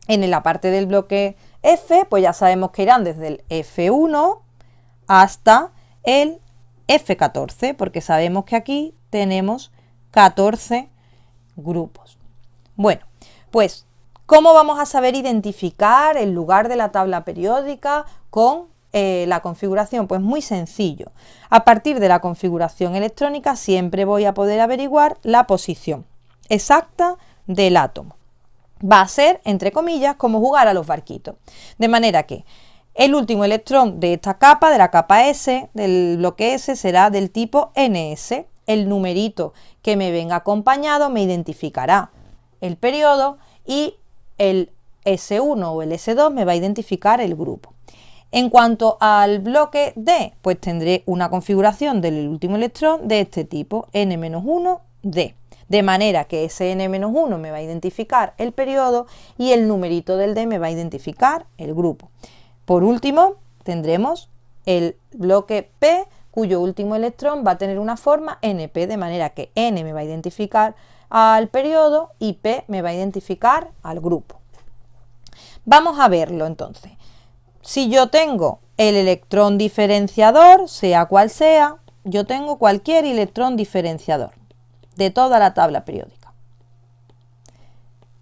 En la parte del bloque F, pues ya sabemos que irán desde el F1 hasta el F14, porque sabemos que aquí tenemos 14 grupos. Bueno, pues, ¿cómo vamos a saber identificar el lugar de la tabla periódica con la configuración? Pues muy sencillo. A partir de la configuración electrónica siempre voy a poder averiguar la posición exacta del átomo. Va a ser, entre comillas, como jugar a los barquitos. De manera que el último electrón de esta capa, de la capa S, del bloque S, será del tipo NS. El numerito que me venga acompañado me identificará el periodo y el S1 o el S2 me va a identificar el grupo. En cuanto al bloque D, pues tendré una configuración del último electrón de este tipo, N-1D. De manera que ese N-1 me va a identificar el periodo y el numerito del D me va a identificar el grupo. Por último, tendremos el bloque P, cuyo último electrón va a tener una forma NP, de manera que N me va a identificar al periodo y P me va a identificar al grupo. Vamos a verlo entonces. Si yo tengo el electrón diferenciador, sea cual sea, yo tengo cualquier electrón diferenciador de toda la tabla periódica.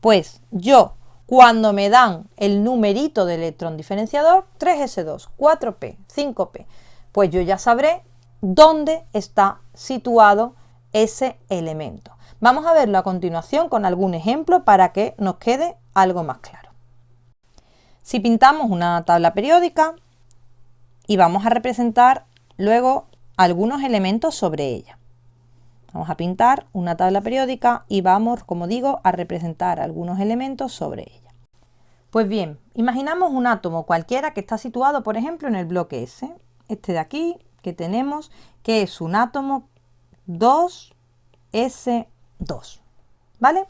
Pues yo, cuando me dan el numerito del electrón diferenciador, 3s2, 4p, 5p, pues yo ya sabré dónde está situado ese elemento. Vamos a verlo a continuación con algún ejemplo para que nos quede algo más claro. Si pintamos una tabla periódica y vamos a representar luego algunos elementos sobre ella. Vamos a pintar una tabla periódica y vamos, como digo, a representar algunos elementos sobre ella. Pues bien, imaginamos un átomo cualquiera que está situado, por ejemplo, en el bloque S. Este de aquí, que tenemos, que es un átomo 2s2, ¿vale?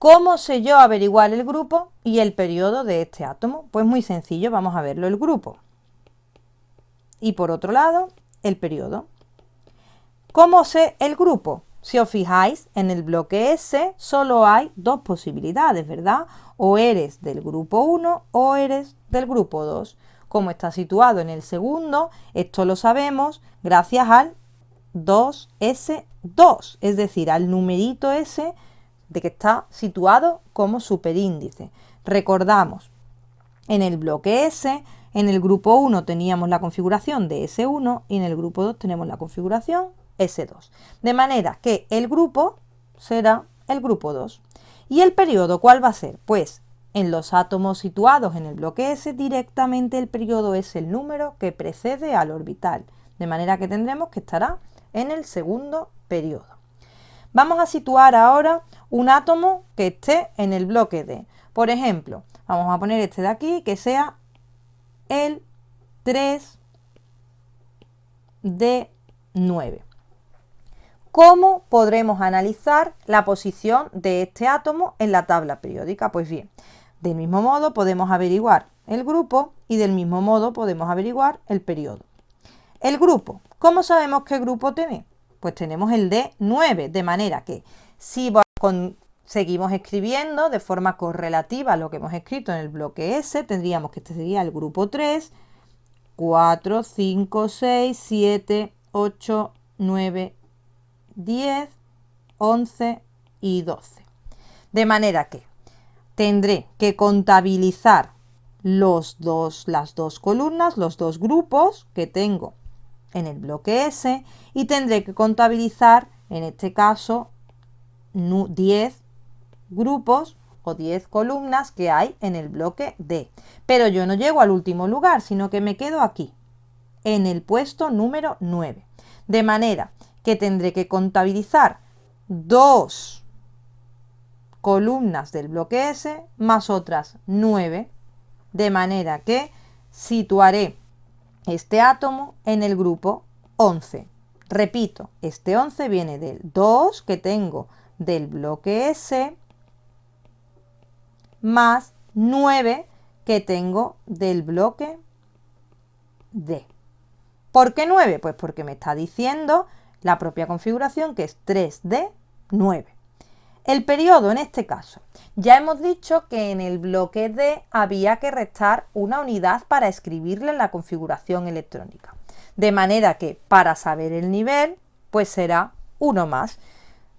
¿Cómo sé yo averiguar el grupo y el periodo de este átomo? Pues muy sencillo, vamos a verlo, el grupo. Y por otro lado, el periodo. ¿Cómo sé el grupo? Si os fijáis, en el bloque S solo hay dos posibilidades, ¿verdad? O eres del grupo 1 o eres del grupo 2. Como está situado en el segundo, esto lo sabemos gracias al 2s2, es decir, al numerito S de que está situado como superíndice. Recordamos, en el bloque S, en el grupo 1 teníamos la configuración de S1 y en el grupo 2 tenemos la configuración S2. De manera que el grupo será el grupo 2. ¿Y el periodo cuál va a ser? Pues en los átomos situados en el bloque S, directamente el periodo es el número que precede al orbital. De manera que tendremos que estará en el segundo periodo. Vamos a situar ahora un átomo que esté en el bloque D. Por ejemplo, vamos a poner este de aquí que sea el 3D9. ¿Cómo podremos analizar la posición de este átomo en la tabla periódica? Pues bien, del mismo modo podemos averiguar el grupo y del mismo modo podemos averiguar el periodo. El grupo, ¿Cómo sabemos qué grupo tiene? Pues tenemos el de 9, de manera que si seguimos escribiendo de forma correlativa lo que hemos escrito en el bloque S, tendríamos que este sería el grupo 3, 4, 5, 6, 7, 8, 9, 10, 11 y 12. De manera que tendré que contabilizar las dos columnas, los dos grupos que tengo en el bloque S y tendré que contabilizar, en este caso, 10 grupos o 10 columnas que hay en el bloque D. Pero yo no llego al último lugar, sino que me quedo aquí, en el puesto número 9. De manera que tendré que contabilizar 2 columnas del bloque S más otras 9, de manera que situaré este átomo en el grupo 11. Repito, este 11 viene del 2 que tengo del bloque S más 9 que tengo del bloque D. ¿Por qué 9? Pues porque me está diciendo la propia configuración que es 3D 9. El periodo en este caso, ya hemos dicho que en el bloque D había que restar una unidad para escribirle en la configuración electrónica. De manera que para saber el nivel, pues será 1 más.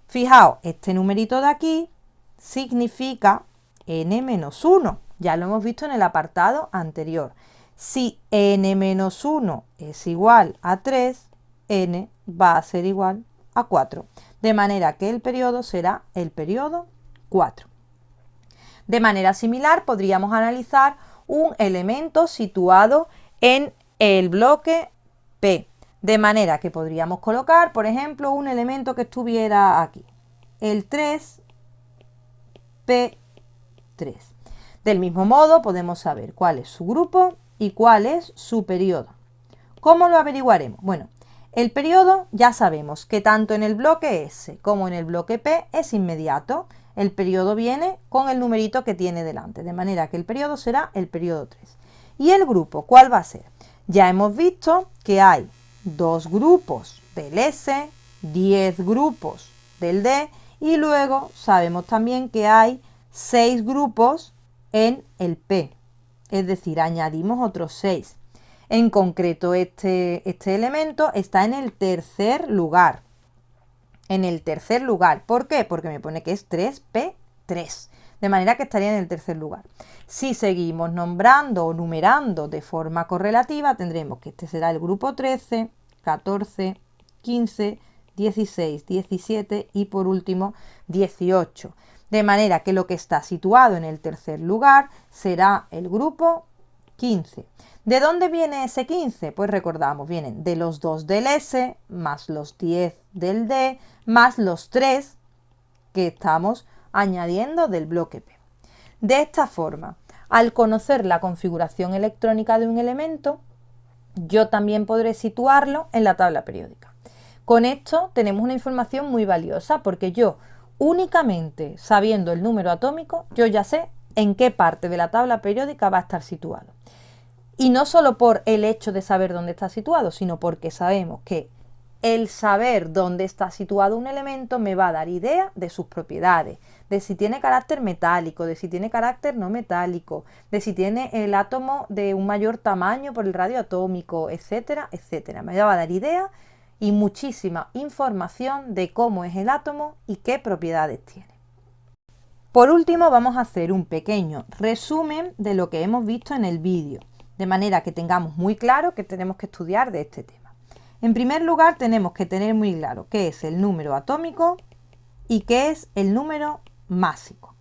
Fijaos, este numerito de aquí significa n-1. Ya lo hemos visto en el apartado anterior. Si n-1 es igual a 3, n va a ser igual a 4. De manera que el periodo será el periodo 4. De manera similar podríamos analizar un elemento situado en el bloque P. De manera que podríamos colocar, por ejemplo, un elemento que estuviera aquí. El 3, P3. Del mismo modo podemos saber cuál es su grupo y cuál es su periodo. ¿Cómo lo averiguaremos? Bueno, el periodo ya sabemos que tanto en el bloque S como en el bloque P es inmediato. El periodo viene con el numerito que tiene delante, de manera que el periodo será el periodo 3. ¿Y el grupo cuál va a ser? Ya hemos visto que hay 2 grupos del S, 10 grupos del D y luego sabemos también que hay 6 grupos en el P, es decir, añadimos otros 6. En concreto, este elemento está en el tercer lugar. En el tercer lugar. ¿Por qué? Porque me pone que es 3P3. De manera que estaría en el tercer lugar. Si seguimos nombrando o numerando de forma correlativa, tendremos que este será el grupo 13, 14, 15, 16, 17 y por último 18. De manera que lo que está situado en el tercer lugar será el grupo 15. ¿De dónde viene ese 15? Pues recordamos, vienen de los 2 del S, más los 10 del D, más los 3 que estamos añadiendo del bloque P. De esta forma, al conocer la configuración electrónica de un elemento, yo también podré situarlo en la tabla periódica. Con esto tenemos una información muy valiosa porque yo, únicamente sabiendo el número atómico, yo ya sé en qué parte de la tabla periódica va a estar situado. Y no solo por el hecho de saber dónde está situado, sino porque sabemos que el saber dónde está situado un elemento me va a dar idea de sus propiedades, de si tiene carácter metálico, de si tiene carácter no metálico, de si tiene el átomo de un mayor tamaño por el radio atómico, etcétera, etcétera. Me va a dar idea y muchísima información de cómo es el átomo y qué propiedades tiene. Por último, vamos a hacer un pequeño resumen de lo que hemos visto en el vídeo, de manera que tengamos muy claro que tenemos que estudiar de este tema. En primer lugar, tenemos que tener muy claro qué es el número atómico y qué es el número másico.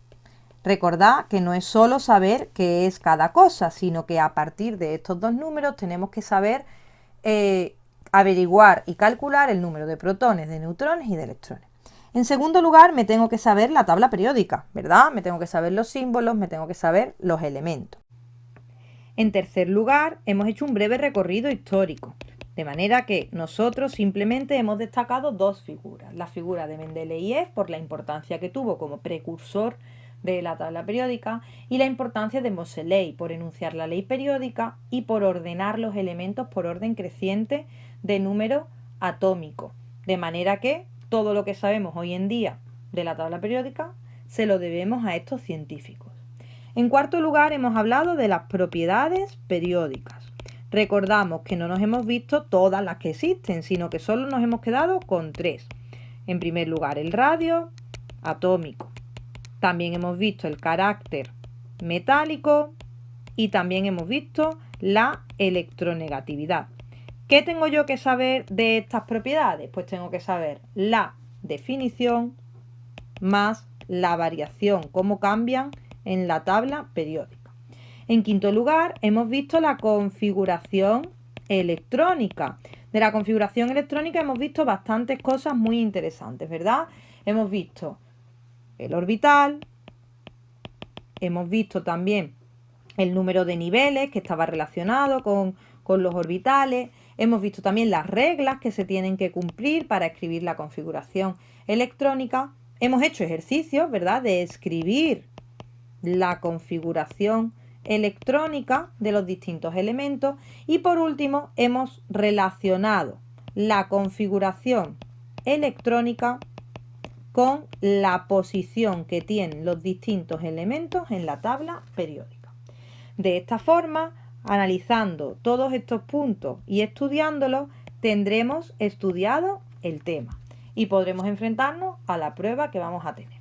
Recordad que no es solo saber qué es cada cosa, sino que a partir de estos dos números tenemos que saber averiguar y calcular el número de protones, de neutrones y de electrones. En segundo lugar, me tengo que saber la tabla periódica, ¿verdad? Me tengo que saber los símbolos, me tengo que saber los elementos. En tercer lugar, hemos hecho un breve recorrido histórico, de manera que nosotros simplemente hemos destacado dos figuras. La figura de Mendeleev por la importancia que tuvo como precursor de la tabla periódica y la importancia de Moseley por enunciar la ley periódica y por ordenar los elementos por orden creciente de número atómico. De manera que todo lo que sabemos hoy en día de la tabla periódica se lo debemos a estos científicos. En cuarto lugar, hemos hablado de las propiedades periódicas. Recordamos que no nos hemos visto todas las que existen, sino que solo nos hemos quedado con 3. En primer lugar, el radio atómico. También hemos visto el carácter metálico y también hemos visto la electronegatividad. ¿Qué tengo yo que saber de estas propiedades? Pues tengo que saber la definición más la variación, cómo cambian en la tabla periódica. En quinto lugar, hemos visto la configuración electrónica. De la configuración electrónica hemos visto bastantes cosas muy interesantes, ¿verdad? Hemos visto el orbital, hemos visto también el número de niveles que estaba relacionado con los orbitales, hemos visto también las reglas que se tienen que cumplir para escribir la configuración electrónica, hemos hecho ejercicios, ¿verdad?, de escribir la configuración electrónica de los distintos elementos y por último hemos relacionado la configuración electrónica con la posición que tienen los distintos elementos en la tabla periódica. De esta forma, analizando todos estos puntos y estudiándolos, tendremos estudiado el tema y podremos enfrentarnos a la prueba que vamos a tener.